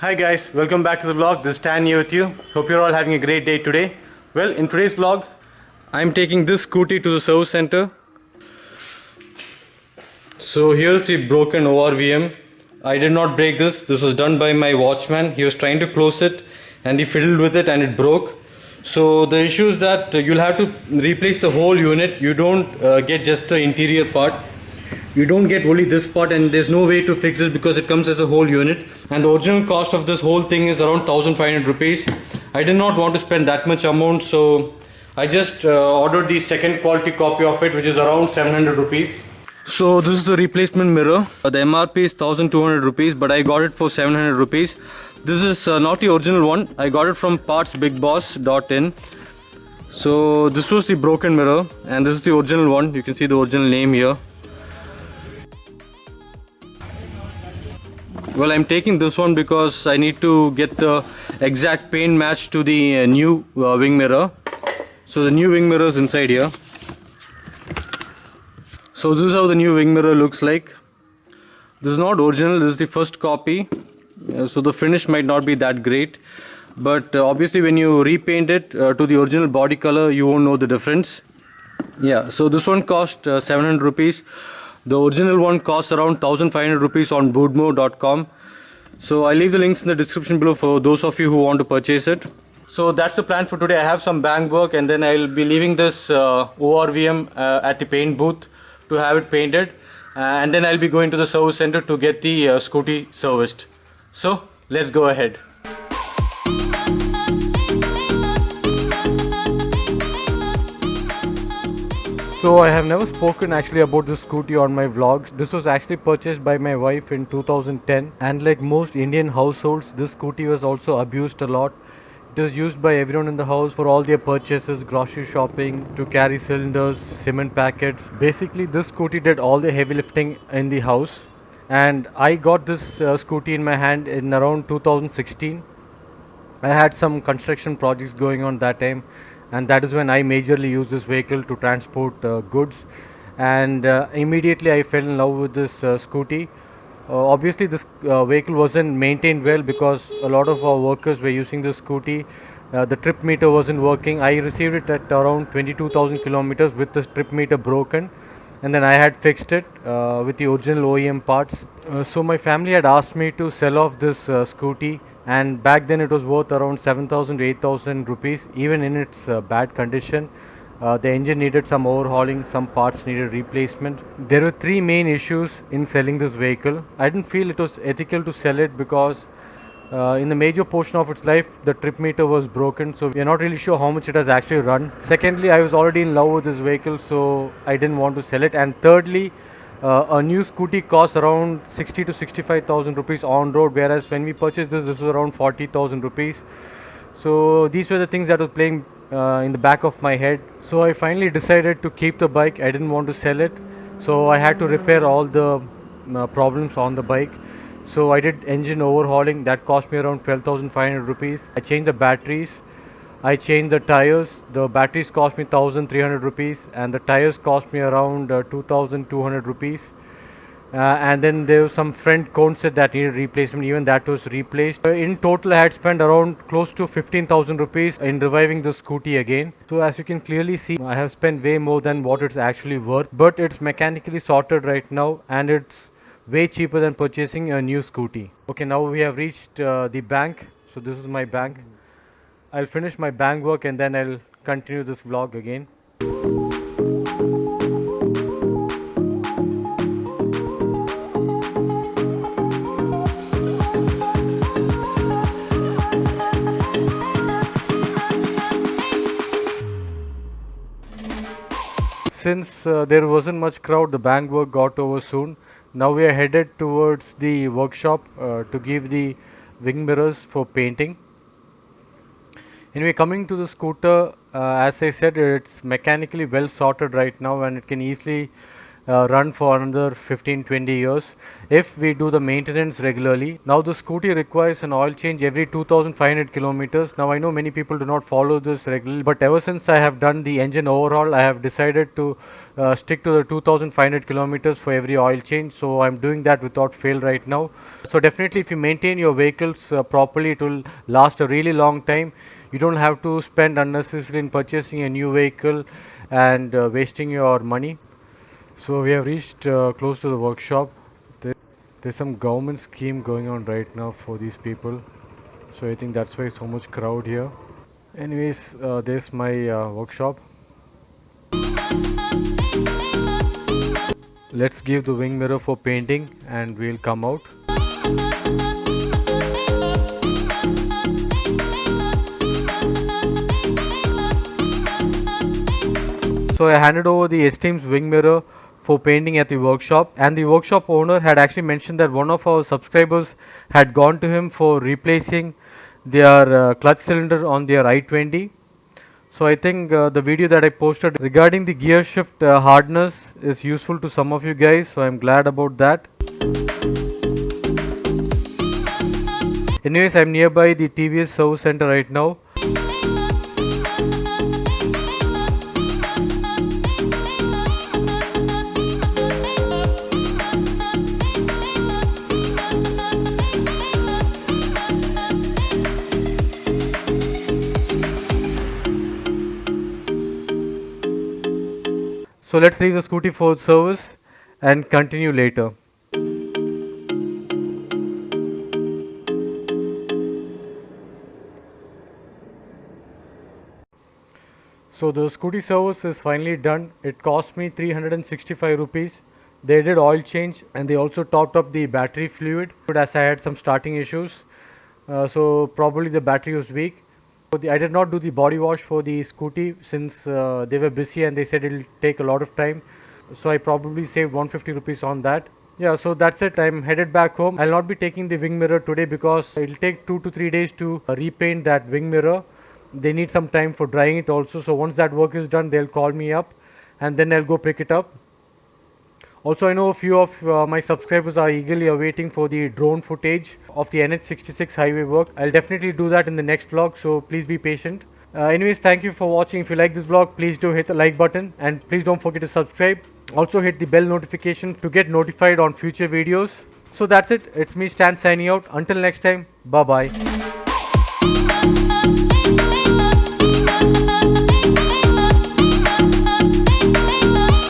Hi guys, welcome back to the vlog. This is Stan here with you. Hope you're all having a great day today. Well, in today's vlog, I'm taking this scooty to the service center. So here's the broken ORVM. I did not break this. This was done by my watchman. He was trying to close it and he fiddled with it and it broke. So the issue is that you'll have to replace the whole unit. You don't get just the interior part. You don't get only this part, and there's no way to fix this because it comes as a whole unit, and the original cost of this whole thing is around 1500 rupees. I did not want to spend that much amount, so I just ordered the second quality copy of it, which is around 700 rupees. So this is the replacement mirror. The MRP is 1200 rupees, but I got it for 700 rupees. This is not the original one. I got it from partsbigboss.in. So this was the broken mirror, and this is the original one. You can see the original name here. Well, I'm taking this one because I need to get the exact paint match to the new wing mirror. So the new wing mirror is inside here. So this is how the new wing mirror looks like. This is not original, this is the first copy. So the finish might not be that great. But obviously when you repaint it to the original body color, you won't know the difference. Yeah, so this one cost 700 rupees. The original one costs around 1500 rupees on boodmo.com. So I'll leave the links in the description below for those of you who want to purchase it. So that's the plan for today. I have some bank work and then I'll be leaving this ORVM at the paint booth to have it painted. And then I'll be going to the service center to get the scooty serviced. So let's go ahead. So I have never spoken actually about this scooty on my vlogs. This was actually purchased by my wife in 2010, and like most Indian households, this scooty was also abused a lot. It was used by everyone in the house for all their purchases, grocery shopping, to carry cylinders, cement packets. Basically this scooty did all the heavy lifting in the house, and I got this scooty in my hand in around 2016. I had some construction projects going on that time, and that is when I majorly used this vehicle to transport goods, and immediately I fell in love with this scooty. Obviously this vehicle wasn't maintained well because a lot of our workers were using this scooty. The trip meter wasn't working. I received it at around 22,000 kilometers with the trip meter broken, and then I had fixed it with the original OEM parts. So my family had asked me to sell off this scooty, and back then it was worth around 7,000 to 8,000 rupees even in its bad condition. The engine needed some overhauling, some parts needed replacement. There were three main issues in selling this vehicle. I didn't feel it was ethical to sell it because in the major portion of its life the trip meter was broken, so we are not really sure how much it has actually run. Secondly, I was already in love with this vehicle, so I didn't want to sell it. And thirdly, a new scooty costs around 60 to 65,000 rupees on road, whereas when we purchased this was around 40,000 rupees. So these were the things that was playing in the back of my head. So I finally decided to keep the bike. I didn't want to sell it, so I had to repair all the problems on the bike. So I did engine overhauling. That cost me around 12,500 rupees. I changed the batteries, I changed the tires. The batteries cost me 1,300 rupees, and the tires cost me around 2,200 rupees. And then there was some front cone set that needed replacement. Even that was replaced. In total, I had spent around close to 15,000 rupees in reviving the scooty again. So as you can clearly see, I have spent way more than what it's actually worth. But it's mechanically sorted right now, and it's way cheaper than purchasing a new scooty. Okay, now we have reached the bank. So this is my bank. I'll finish my bank work and then I'll continue this vlog again. Since there wasn't much crowd, the bank work got over soon. Now we are headed towards the workshop to give the wing mirrors for painting. Anyway, coming to the scooter, as I said, it's mechanically well sorted right now, and it can easily run for another 15-20 years if we do the maintenance regularly. Now the scooty requires an oil change every 2500 kilometers. Now I know many people do not follow this regularly, but ever since I have done the engine overhaul, I have decided to stick to the 2500 kilometers for every oil change. So I'm doing that without fail right now. So definitely if you maintain your vehicles properly, it will last a really long time. You don't have to spend unnecessarily in purchasing a new vehicle and wasting your money. So we have reached close to the workshop. There's some government scheme going on right now for these people. So I think that's why so much crowd here. Anyways, there's my workshop. Let's give the wing mirror for painting and we'll come out. So I handed over the Esteem's wing mirror for painting at the workshop, and the workshop owner had actually mentioned that one of our subscribers had gone to him for replacing their clutch cylinder on their i20. So I think the video that I posted regarding the gear shift hardness is useful to some of you guys, so I'm glad about that. Anyways, I'm nearby the TVS service center right now. So let's leave the scooty for service and continue later. So the scooty service is finally done. It cost me 365 rupees. They did oil change and they also topped up the battery fluid as I had some starting issues. So probably the battery was weak. I did not do the body wash for the scooty since they were busy and they said it'll take a lot of time. So I probably saved 150 rupees on that. Yeah, so that's it. I'm headed back home. I'll not be taking the wing mirror today because it'll take 2 to 3 days to repaint that wing mirror. They need some time for drying it also. So once that work is done, they'll call me up and then I'll go pick it up. Also, I know a few of my subscribers are eagerly awaiting for the drone footage of the NH66 highway work. I'll definitely do that in the next vlog, so please be patient. Anyways, thank you for watching. If you like this vlog, please do hit the like button and please don't forget to subscribe. Also hit the bell notification to get notified on future videos. So that's it. It's me, Stan, signing out. Until next time, bye bye.